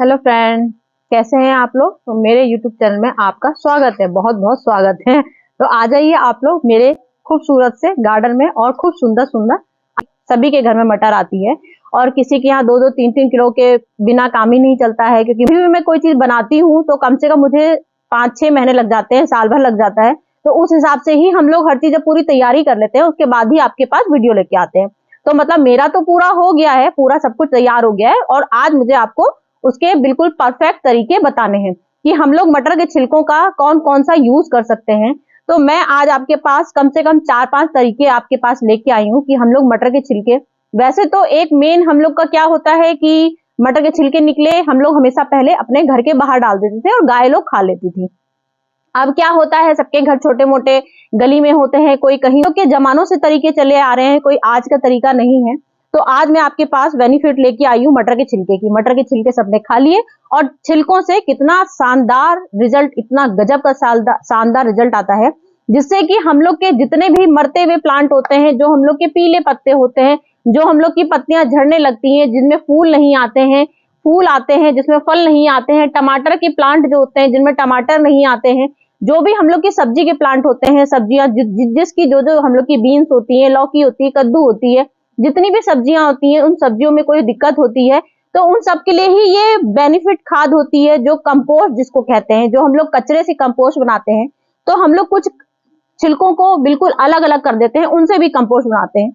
Hello friend, कैसे हैं आप लोग। तो मेरे यूट्यूब चैनल में आपका स्वागत है, बहुत बहुत स्वागत है। तो आ जाइए आप लोग मेरे खूबसूरत से गार्डन में। और खूब सुंदर सुंदर सभी के घर में मटर आती है और किसी के यहाँ 2-2 3-3 किलो के बिना काम ही नहीं चलता है। क्योंकि भी मैं कोई चीज बनाती हूँ तो कम से कम मुझे 5-6 महीने लग जाते हैं, साल भर लग जाता है। तो उस हिसाब से ही हम लोग हर चीज पूरी तैयारी कर लेते हैं, उसके बाद ही आपके पास वीडियो लेके आते हैं। तो मतलब मेरा तो पूरा हो गया है, पूरा सब कुछ तैयार हो गया है और आज मुझे आपको उसके बिल्कुल परफेक्ट तरीके बताने हैं कि हम लोग मटर के छिलकों का कौन कौन सा यूज कर सकते हैं। तो मैं आज आपके पास कम से कम 4-5 तरीके आपके पास लेके आई हूँ कि हम लोग मटर के छिलके, वैसे तो एक मेन हम लोग का क्या होता है कि मटर के छिलके निकले हम लोग हमेशा पहले अपने घर के बाहर डाल देते थे और गाय लोग खा लेती थी। अब क्या होता है, सबके घर छोटे मोटे गली में होते हैं, कोई कहीं के जमानों से तरीके चले आ रहे हैं, कोई आज का तरीका नहीं है। तो आज मैं आपके पास बेनिफिट लेके आई हूँ मटर के छिलके की। मटर के छिलके सबने खा लिए और छिलकों से कितना शानदार रिजल्ट, इतना गजब का शानदार रिजल्ट आता है, जिससे कि हम लोग के जितने भी मरते हुए प्लांट होते हैं, जो हम लोग के पीले पत्ते होते हैं, जो हम लोग की पत्तियां झड़ने लगती हैं, जिनमें फूल नहीं आते हैं, फूल आते हैं जिसमें फल नहीं आते हैं, टमाटर के प्लांट जो होते हैं जिनमें टमाटर नहीं आते हैं, जो भी हम लोग की सब्जी के प्लांट होते हैं, सब्जियां जिसकी जो जो हम लोग की बीन्स होती है, लौकी होती है, कद्दू होती है, जितनी भी सब्जियां होती हैं, उन सब्जियों में कोई दिक्कत होती है तो उन सब के लिए ही ये बेनिफिट खाद होती है, जो कंपोस्ट जिसको कहते हैं, जो हम लोग कचरे से कंपोस्ट बनाते हैं। तो हम लोग कुछ छिलकों को बिल्कुल अलग अलग कर देते हैं, उनसे भी कंपोस्ट बनाते हैं।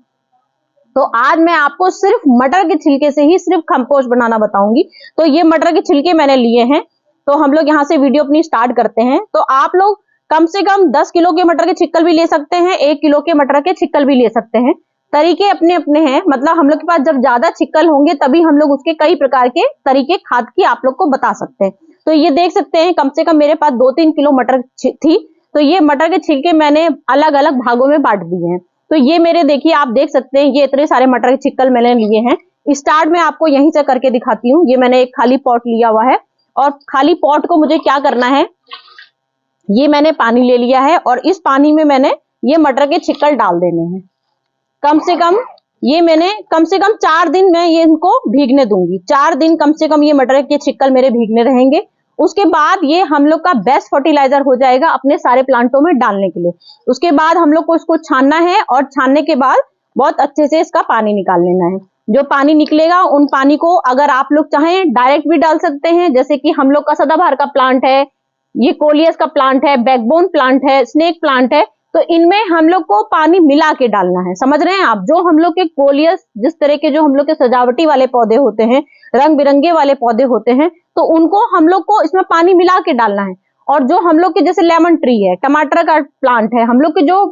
तो आज मैं आपको सिर्फ मटर के छिलके से ही सिर्फ कंपोस्ट बनाना बताऊंगी। तो ये मटर के छिलके मैंने लिए हैं। तो हम लोग यहाँ से वीडियो अपनी स्टार्ट करते हैं। तो आप लोग कम से कम 10 किलो के मटर के छिक्कल भी ले सकते हैं, 1 किलो के मटर के छिक्कल भी ले सकते हैं। तरीके अपने अपने हैं, मतलब हम लोग के पास जब ज्यादा छिक्कल होंगे तभी हम लोग उसके कई प्रकार के तरीके खाद की आप लोग को बता सकते हैं। तो ये देख सकते हैं, कम से कम मेरे पास 2-3 किलो मटर थी। तो ये मटर के छिलके मैंने अलग अलग भागों में बांट दिए हैं। तो ये मेरे देखिए, आप देख सकते हैं, ये इतने सारे मटर के छिक्कल मैंने लिए हैं। स्टार्ट में आपको यहीं से करके दिखाती हूँ। ये मैंने एक खाली पॉट लिया हुआ है और खाली पॉट को मुझे क्या करना है, ये मैंने पानी ले लिया है और इस पानी में मैंने ये मटर के छिक्कल डाल देने हैं। कम से कम ये मैंने कम से कम 4 दिन मैं ये इनको भीगने दूंगी। 4 दिन कम से कम ये मटर के छिक्कल मेरे भीगने रहेंगे। उसके बाद ये हम लोग का बेस्ट फर्टिलाइजर हो जाएगा अपने सारे प्लांटों में डालने के लिए। उसके बाद हम लोग को इसको छानना है और छानने के बाद बहुत अच्छे से इसका पानी निकाल लेना है। जो पानी निकलेगा उन पानी को अगर आप लोग चाहें डायरेक्ट भी डाल सकते हैं, जैसे कि हम लोग का सदाबहार का प्लांट है, ये कोलियस का प्लांट है, बैकबोन प्लांट है, स्नेक प्लांट है। तो इनमें हम लोग को पानी मिला के डालना है, समझ रहे हैं आप। जो हम लोग के कोलियस, जिस तरह के जो हम लोग के सजावटी वाले पौधे होते हैं, रंग बिरंगे वाले पौधे होते हैं, तो उनको हम लोग को इसमें पानी मिला के डालना है। और जो हम लोग के जैसे लेमन ट्री है, टमाटर का प्लांट है, हम लोग के जो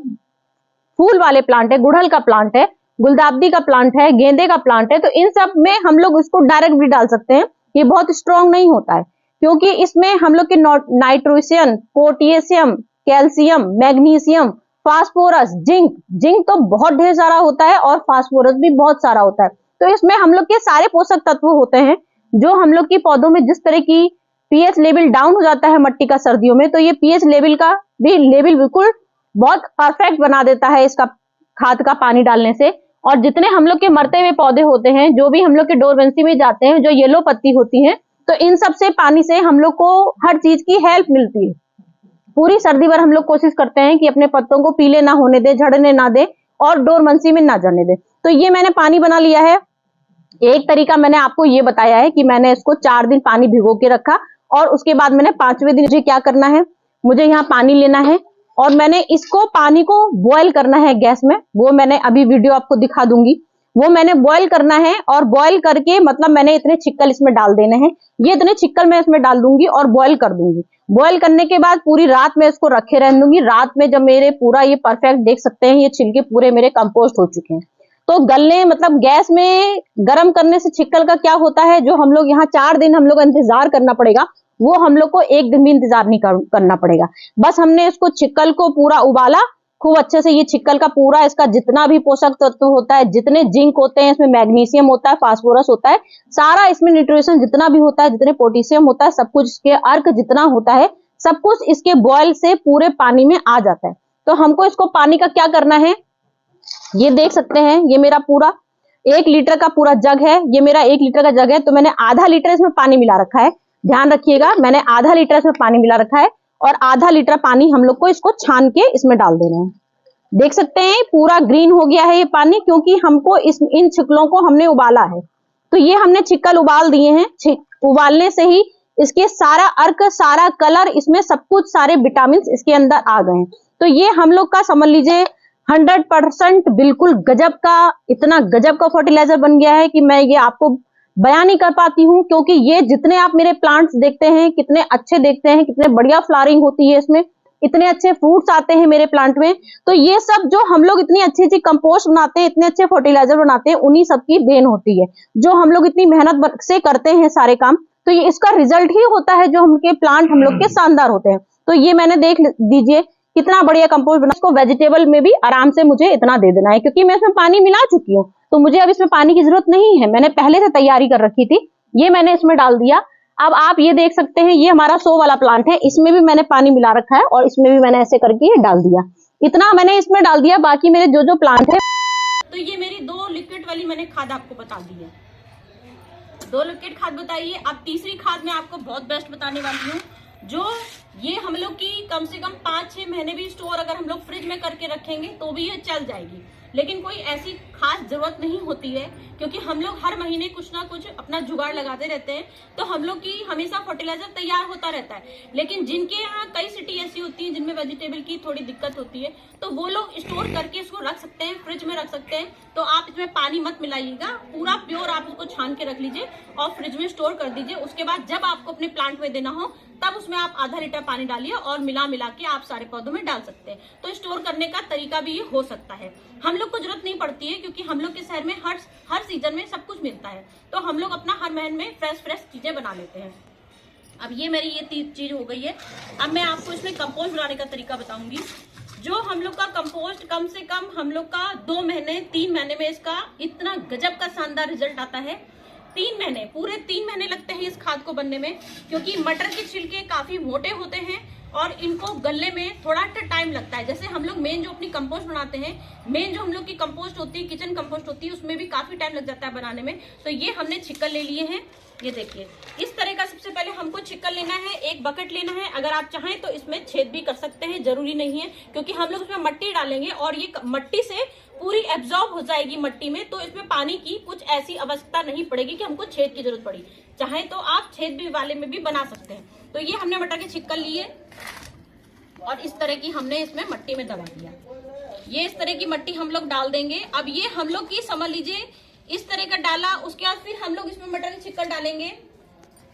फूल वाले प्लांट है, गुड़हल का प्लांट है, गुलदाबदी का प्लांट है, गेंदे का प्लांट है, तो इन सब में हम लोग इसको डायरेक्ट भी डाल सकते हैं। ये बहुत स्ट्रांग नहीं होता है क्योंकि इसमें हम लोग के nitrogen, potassium, calcium, magnesium, phosphorus, zinc, zinc तो बहुत ढेर सारा होता है और फास्फोरस भी बहुत सारा होता है। तो इसमें हम लोग के सारे पोषक तत्व होते हैं जो हम लोग की पौधों में, जिस तरह की पीएच लेवल डाउन हो जाता है मट्टी का सर्दियों में, तो ये पीएच लेवल का भी लेवल बिल्कुल बहुत परफेक्ट बना देता है इसका खाद का पानी डालने से। और जितने हम लोग के मरते हुए पौधे होते हैं, जो भी हम लोग के डोरबेंसी में जाते हैं, जो येलो पत्ती होती है, तो इन सब से पानी से हम लोग को हर चीज की हेल्प मिलती है। पूरी सर्दी भर हम लोग कोशिश करते हैं कि अपने पत्तों को पीले ना होने दे, झड़ने ना दे और डोरबेंसी में ना जाने दे। तो ये मैंने पानी बना लिया है। एक तरीका मैंने आपको ये बताया है कि मैंने इसको 4 दिन पानी भिगो के रखा और उसके बाद मैंने 5वें दिन मुझे क्या करना है, मुझे यहाँ पानी लेना है और मैंने इसको पानी को बॉयल करना है गैस में। वो मैंने अभी वीडियो आपको दिखा दूंगी। वो मैंने बॉयल करना है और बॉयल करके मतलब मैंने इतने छिक्कल इसमें डाल देने हैं। ये इतने छिक्कल मैं इसमें डाल दूंगी और बॉयल कर दूंगी। बॉयल करने के बाद पूरी रात में इसको रखे रहने दूंगी। रात में जब मेरे पूरा ये परफेक्ट, देख सकते हैं ये छिलके पूरे मेरे कंपोस्ट हो चुके हैं। तो गलने मतलब गैस में गर्म करने से छिक्कल का क्या होता है, जो हम लोग यहाँ 4 दिन हम लोग इंतजार करना पड़ेगा, वो हम लोग को 1 दिन भी इंतजार नहीं करना पड़ेगा। बस हमने इसको छिक्कल को पूरा उबाला खूब अच्छे से। ये छिक्कल का पूरा इसका जितना भी पोषक तत्व होता है, जितने जिंक होते हैं इसमें, मैग्नीशियम होता है, फास्फोरस होता है, सारा इसमें न्यूट्रिशन जितना भी होता है, जितने पोटेशियम होता है, सब कुछ इसके अर्क जितना होता है, सब कुछ इसके बॉयल से पूरे पानी में आ जाता है। तो हमको इसको पानी का क्या करना है, ये देख सकते हैं, ये मेरा पूरा 1 लीटर का पूरा जग है, ये मेरा 1 लीटर का जग है, तो मैंने आधा लीटर इसमें पानी मिला रखा है। ध्यान रखिएगा, मैंने आधा लीटर इसमें पानी मिला रखा है और आधा लीटर पानी हम लोग को इसको छान के इसमें डाल देना है। देख सकते हैं पूरा ग्रीन हो गया है ये पानी, क्योंकि हमको इन छिकलों को हमने उबाला है। तो ये हमने छिकल उबाल दिए हैं। उबालने से ही इसके सारा अर्क, सारा कलर, इसमें सब कुछ, सारे विटामिन इसके अंदर आ गए हैं। तो ये हम लोग का समझ लीजिए 100% बिल्कुल गजब का, इतना गजब का फर्टिलाइजर बन गया है कि मैं ये आपको बयान नहीं कर पाती हूँ। क्योंकि ये जितने आप मेरे प्लांट्स देखते हैं, कितने अच्छे देखते हैं, कितने बढ़िया फ्लावरिंग होती है इसमें, इतने अच्छे फ्रूट्स आते हैं मेरे प्लांट में। तो ये सब जो हम लोग इतनी अच्छी अच्छी कंपोस्ट बनाते हैं, इतने अच्छे फर्टिलाइजर बनाते हैं, उन्हीं सब की देन होती है, जो हम लोग इतनी मेहनत से करते हैं सारे काम। तो ये इसका रिजल्ट ही होता है जो हमके प्लांट हम लोग के शानदार होते हैं। तो ये मैंने देख दीजिए कितना बढ़िया कंपोस्ट बना। इसको वेजिटेबल में भी आराम से मुझे इतना दे देना है, क्योंकि मैं इसमें पानी मिला चुकी हूँ, तो मुझे अब इसमें पानी की जरूरत नहीं है। मैंने पहले से तैयारी कर रखी थी, ये मैंने इसमें डाल दिया। अब आप ये देख सकते हैं, ये हमारा 100 वाला प्लांट है, इसमें भी मैंने पानी मिला रखा है और इसमें भी मैंने ऐसे करके डाल दिया। इतना मैंने इसमें डाल दिया। बाकी मेरे जो जो प्लांट है, तो ये मेरी 2 लिक्विड वाली मैंने खाद आपको बता दी है, 2 लिक्विड खाद बताइए। अब तीसरी खाद मैं आपको बहुत बेस्ट बताने वाली हूँ, जो ये हम लोग की कम से कम 5-6 महीने भी स्टोर अगर हम लोग फ्रिज में करके रखेंगे तो भी ये चल जाएगी। लेकिन कोई ऐसी खास जरूरत नहीं होती है, क्योंकि हम लोग हर महीने कुछ ना कुछ अपना जुगाड़ लगाते रहते हैं, तो हम लोग की हमेशा फर्टिलाइजर तैयार होता रहता है। लेकिन जिनके यहाँ कई सिटी ऐसी होती है जिनमें वेजिटेबल की थोड़ी दिक्कत होती है, तो वो लोग स्टोर करके इसको रख सकते हैं, फ्रिज में रख सकते हैं। तो आप इसमें पानी मत मिलाइएगा, पूरा प्योर आप इसको छान के रख लीजिए और फ्रिज में स्टोर कर दीजिए। उसके बाद जब आपको अपने प्लांट में देना हो, तब उसमें आप आधा लीटर पानी डालिए और मिला के आप सारे पौधों में डाल सकते हैं। तो स्टोर करने का तरीका भी ये हो सकता है। हम लोग को जरूरत नहीं पड़ती है, क्योंकि हम लोग के शहर में हर सीजन में सब कुछ मिलता है, तो हम लोग अपना हर महीने में फ्रेश चीजें बना लेते हैं। अब ये मेरी ये 3 चीज हो गई है। अब मैं आपको इसमें कंपोस्ट बनाने का तरीका बताऊंगी। जो हम लोग का कंपोस्ट कम से कम हम लोग का 2 महीने 3 महीने में इसका इतना गजब का शानदार रिजल्ट आता है। 3 महीने, पूरे 3 महीने लगते हैं इस खाद को बनने में, क्योंकि मटर के छिलके काफी मोटे होते हैं और इनको गलने में थोड़ा टाइम लगता है। जैसे हम लोग मेन जो अपनी कंपोस्ट बनाते हैं, मेन जो हम लोग की कंपोस्ट होती है, किचन कंपोस्ट होती है, उसमें भी काफी टाइम लग जाता है बनाने में। तो ये हमने छिक्कल ले लिए हैं, ये देखिए इस तरह का। सबसे पहले हमको छिक्कल लेना है, एक बकेट लेना है। अगर आप चाहें तो इसमें छेद भी कर सकते हैं, जरूरी नहीं है, क्योंकि हम लोग इसमें मट्टी डालेंगे और ये मट्टी से पूरी एब्जॉर्ब हो जाएगी मट्टी में, तो इसमें पानी की कुछ ऐसी आवश्यकता नहीं पड़ेगी कि हमको छेद की जरूरत पड़ी। चाहे तो आप छेद भी वाले में भी बना सकते हैं। तो ये हमने मटर के छिक्कल लिए और इस तरह की हमने इसमें मट्टी में दबा दिया। ये इस तरह की मट्टी हम लोग डाल देंगे। अब ये हम लोग की समझ लीजिए इस तरह का डाला, उसके बाद फिर हम लोग इसमें मटर के छिक्कल डालेंगे।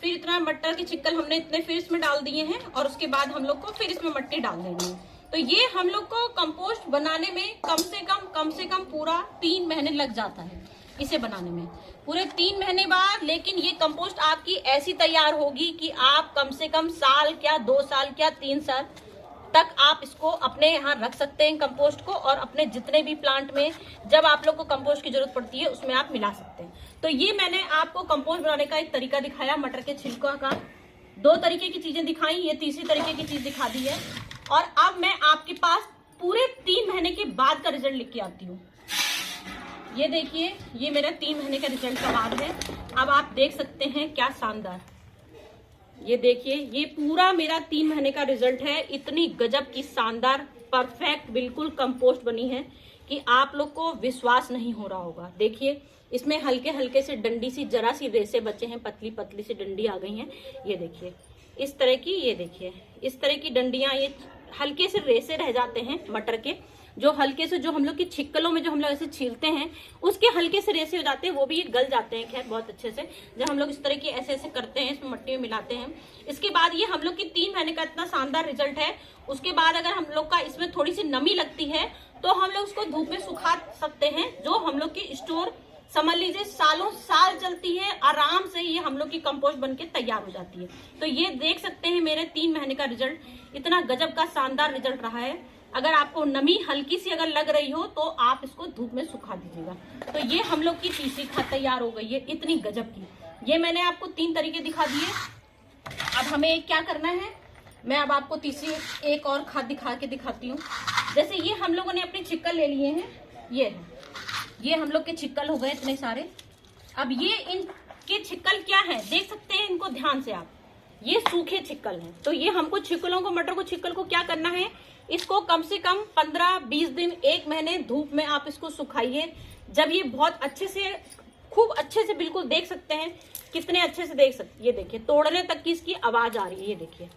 फिर इतना मटर के छिक्कल हमने इतने फिर इसमें डाल दिए हैं और उसके बाद हम लोग को फिर इसमें मट्टी डाल देनी है। तो ये हम लोग को कंपोस्ट बनाने में कम से कम पूरा 3 महीने लग जाता है इसे बनाने में, पूरे 3 महीने बाद। लेकिन ये कंपोस्ट आपकी ऐसी तैयार होगी कि आप कम से कम साल क्या 2 साल क्या 3 साल तक आप इसको अपने यहाँ रख सकते हैं कंपोस्ट को, और अपने जितने भी प्लांट में जब आप लोग को कंपोस्ट की जरूरत पड़ती है उसमें आप मिला सकते हैं। तो ये मैंने आपको कंपोस्ट बनाने का एक तरीका दिखाया, मटर के छिलकों का 2 तरीके की चीजें दिखाई, ये तीसरी तरीके की चीज दिखा दी है। और अब मैं आपके पास पूरे 3 महीने के बाद का रिजल्ट लेके आती हूँ। ये देखिए, ये मेरा 3 महीने का रिजल्ट का बाद है। अब आप देख सकते हैं क्या शानदार, ये देखिए, ये पूरा मेरा 3 महीने का रिजल्ट है। इतनी गजब की शानदार परफेक्ट बिल्कुल कंपोस्ट बनी है कि आप लोग को विश्वास नहीं हो रहा होगा। देखिए, इसमें हल्के हल्के से डंडी सी, जरा सी रेसे बचे हैं, पतली पतली सी डंडी आ गई हैं। ये देखिए इस तरह की, ये देखिए इस तरह की डंडियां, ये हल्के से रेसे रह जाते हैं मटर के, जो हल्के से, जो हम लोग की छिक्कलों में जो हम लोग ऐसे छीलते हैं उसके हल्के से रेसे हो जाते हैं, वो भी ये गल जाते हैं खैर बहुत अच्छे से, जब हम लोग इस तरह की ऐसे ऐसे करते हैं, इसमें मट्टी में मिलाते हैं। इसके बाद ये हम लोग की 3 महीने का इतना शानदार रिजल्ट है। उसके बाद अगर हम लोग का इसमें थोड़ी सी नमी लगती है तो हम लोग उसको धूप में सुखा सकते हैं, जो हम लोग की स्टोर समझ लीजिए सालों साल चलती है आराम से। ये हम लोग की कंपोस्ट बनके तैयार हो जाती है। तो ये देख सकते हैं मेरे 3 महीने का रिजल्ट, इतना गजब का शानदार रिजल्ट रहा है। अगर आपको नमी हल्की सी अगर लग रही हो तो आप इसको धूप में सुखा दीजिएगा। तो ये हम लोग की तीसरी खाद तैयार हो गई है, इतनी गजब की। ये मैंने आपको 3 तरीके दिखा दिए। अब हमें क्या करना है, मैं अब आपको तीसरी एक और खाद दिखा के दिखाती हूँ। जैसे ये हम लोगों ने अपने छिक्कल ले लिए हैं, ये है, ये हम लोग के छिक्कल हो गए इतने सारे। अब ये इनके छिक्कल क्या है देख सकते हैं इनको ध्यान से आप, ये सूखे छिक्कल हैं। तो ये हमको छिक्कलों को, मटर को, छिक्कल को क्या करना है, इसको कम से कम 15-20 दिन, 1 महीने धूप में आप इसको सुखाइए। जब ये बहुत अच्छे से, खूब अच्छे से, बिल्कुल देख सकते हैं कितने अच्छे से देख सकते, ये देखिए तोड़ने तक की इसकी आवाज आ रही है, ये देखिए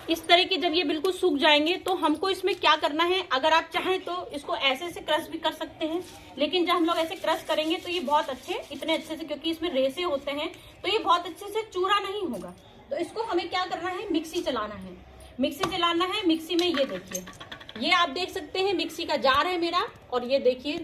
इस तरह की। जब ये बिल्कुल सूख जाएंगे तो हमको इसमें क्या करना है, अगर आप चाहें तो इसको ऐसे से क्रश भी कर सकते हैं, लेकिन जब हम लोग ऐसे क्रश करेंगे तो ये बहुत अच्छे, इतने अच्छे से, क्योंकि इसमें रेसे होते हैं तो ये बहुत अच्छे से चूरा नहीं होगा। तो इसको हमें क्या करना है, मिक्सी चलाना है, मिक्सी चलाना है। मिक्सी में ये देखिए, ये आप देख सकते हैं मिक्सी का जार है मेरा, और ये देखिए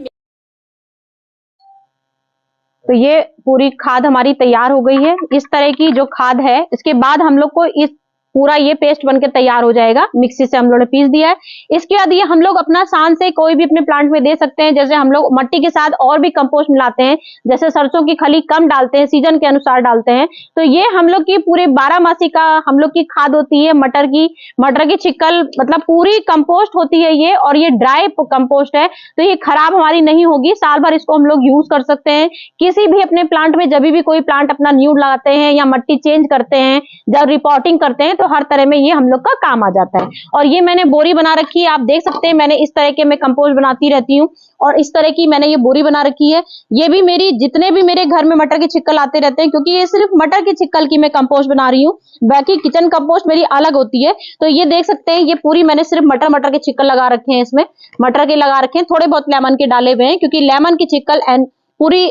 तो ये पूरी खाद हमारी तैयार हो गई है। इस तरह की जो खाद है, इसके बाद हम लोग को इस पूरा ये पेस्ट बनकर तैयार हो जाएगा। मिक्सी से हम लोग ने पीस दिया है। इसके बाद ये हम लोग अपना शान से कोई भी अपने प्लांट में दे सकते हैं। जैसे हम लोग मट्टी के साथ और भी कंपोस्ट मिलाते हैं, जैसे सरसों की खली कम डालते हैं, सीजन के अनुसार डालते हैं। तो ये हम लोग की पूरे 12 मासी का हम लोग की खाद होती है। मटर की छिक्कल, मतलब पूरी कंपोस्ट होती है ये, और ये ड्राई कंपोस्ट है, तो ये खराब हमारी नहीं होगी। साल भर इसको हम लोग यूज कर सकते हैं। किसी भी अपने प्लांट में, जब भी कोई प्लांट अपना न्यू लगाते हैं या मट्टी चेंज करते हैं, जब रिपोर्टिंग करते हैं, तो हर तरह में ये हम लोग का काम आ जाता है। और ये मैंने बोरी बना रखी है, आप देख सकते हैं। मैंने इस तरह के मैं कंपोस्ट बनाती रहती हूँ, और इस तरह की मैंने ये बोरी बना रखी है। ये भी मेरी, जितने भी मेरे घर में मटर की छिक्कल आते रहते हैं, क्योंकि ये सिर्फ मटर की छिक्कल की मैं कंपोस्ट बना रही हूँ, बाकी किचन कंपोस्ट मेरी अलग होती है। तो ये देख सकते हैं, ये पूरी मैंने सिर्फ मटर के छिक्कल लगा रखे हैं, इसमें मटर के लगा रखे हैं, थोड़े बहुत लेमन के डाले हुए हैं, क्योंकि लेमन की छिक्कल एंड पूरी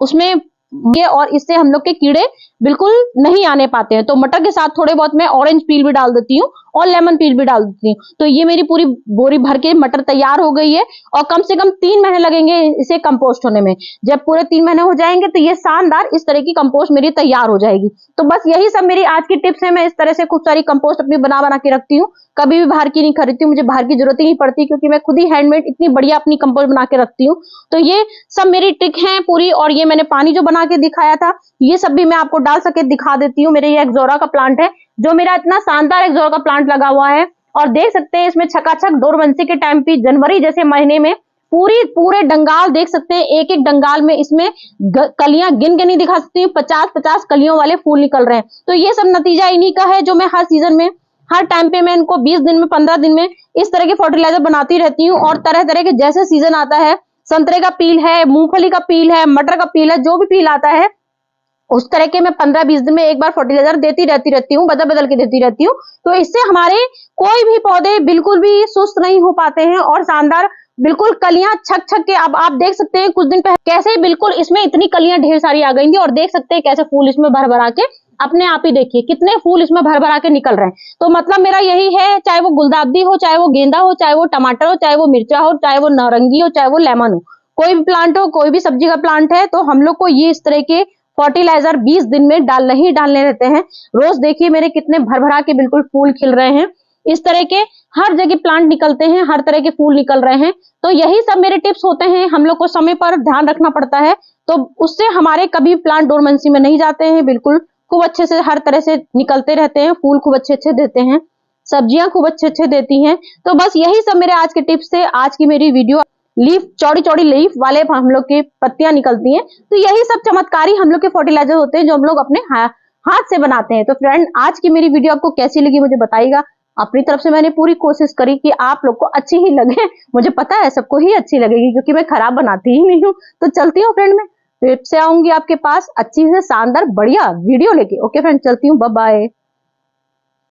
उसमें ये, और इससे हम लोग के कीड़े बिल्कुल नहीं आने पाते हैं। तो मटर के साथ थोड़े बहुत मैं ऑरेंज पील भी डाल देती हूँ और लेमन पील भी डाल देती हूँ। तो ये मेरी पूरी बोरी भर के मटर तैयार हो गई है, और कम से कम 3 महीने लगेंगे इसे कंपोस्ट होने में। जब पूरे 3 महीने हो जाएंगे तो ये शानदार इस तरह की कंपोस्ट मेरी तैयार हो जाएगी। तो बस यही सब मेरी आज की टिप्स है। मैं इस तरह से खूब सारी कंपोस्ट अपनी बना के रखती हूँ, कभी भी बाहर की नहीं खरीदती हूँ, मुझे बाहर की जरूरत ही नहीं पड़ती, क्योंकि मैं खुद ही हैंडमेड इतनी बढ़िया अपनी कंपोस्ट बना के रखती हूँ। तो ये सब मेरी ट्रिक है पूरी। और ये मैंने पानी जो बना के दिखाया था, ये सब भी मैं आपको डाल सके दिखा देती हूँ। मेरे ये एक्सोरा का प्लांट है, जो मेरा इतना शानदार एक्सोरा का प्लांट लगा हुआ है, और देख सकते हैं इसमें छकाछक डोरबंसी के टाइम पे, जनवरी जैसे महीने में पूरे डंगाल देख सकते हैं। एक एक डंगाल में इसमें कलियां गिन के नहीं दिखा सकती हूँ, 50-50 कलियों वाले फूल निकल रहे हैं। तो ये सब नतीजा इन्हीं का है, जो मैं हर सीजन में, हर टाइम पे मैं इनको 20 दिन में, 15 दिन में इस तरह के फर्टिलाइजर बनाती रहती हूँ। और तरह तरह के जैसे सीजन आता है, संतरे का पील है, मूंगफली का पील है, मटर का पील है, जो भी पील आता है, उस तरह के मैं 15-20 दिन में एक बार फर्टिलाइजर देती रहती हूँ, बदल के देती रहती हूँ। तो इससे हमारे कोई भी पौधे बिल्कुल भी सुस्त नहीं हो पाते हैं, और शानदार बिल्कुल कलियां छक के, अब आप देख सकते हैं कुछ दिन पहले कैसे बिल्कुल इसमें इतनी कलियां ढेर सारी आ गई थी, और देख सकते हैं कैसे फूल इसमें भर के, अपने आप ही देखिए कितने फूल इसमें भर के निकल रहे हैं। तो मतलब मेरा यही है, चाहे वो गुलदाउदी हो, चाहे वो गेंदा हो, चाहे वो टमाटर हो, चाहे वो मिर्चा हो, चाहे वो नारंगी हो, चाहे वो लेमन हो, कोई भी प्लांट हो, कोई भी सब्जी का प्लांट है, तो हम लोग को ये इस तरह के फर्टिलाइजर 20 दिन में डालने रहते हैं। रोज देखिए मेरे कितने भर के बिल्कुल फूल खिल रहे हैं। इस तरह के हर जगह प्लांट निकलते हैं, हर तरह के फूल निकल रहे हैं। तो यही सब मेरे टिप्स होते हैं। हम लोग को समय पर ध्यान रखना पड़ता है, तो उससे हमारे कभी प्लांट डोरमेंसी में नहीं जाते हैं, बिल्कुल खूब अच्छे से हर तरह से निकलते रहते हैं, फूल खूब अच्छे देते हैं, सब्जियां खूब अच्छे देती हैं। तो बस यही सब मेरे आज के टिप्स थे। आज की मेरी वीडियो, लीफ, चौड़ी लीफ वाले हम लोग की पत्तियां निकलती हैं, तो यही सब चमत्कारी हम लोग के फर्टिलाइजर होते हैं, जो हम लोग अपने हाथ से बनाते हैं। तो फ्रेंड, आज की मेरी वीडियो आपको कैसी लगी मुझे बताइएगा। अपनी तरफ से मैंने पूरी कोशिश करी कि आप लोग को अच्छी ही लगे। मुझे पता है सबको ही अच्छी लगेगी, क्योंकि मैं खराब बनाती ही नहीं हूँ। तो चलती हूँ फ्रेंड, मैं फिर से आऊंगी आपके पास अच्छी से शानदार बढ़िया वीडियो लेके। ओके फ्रेंड, चलती हूँ, बाय बाय।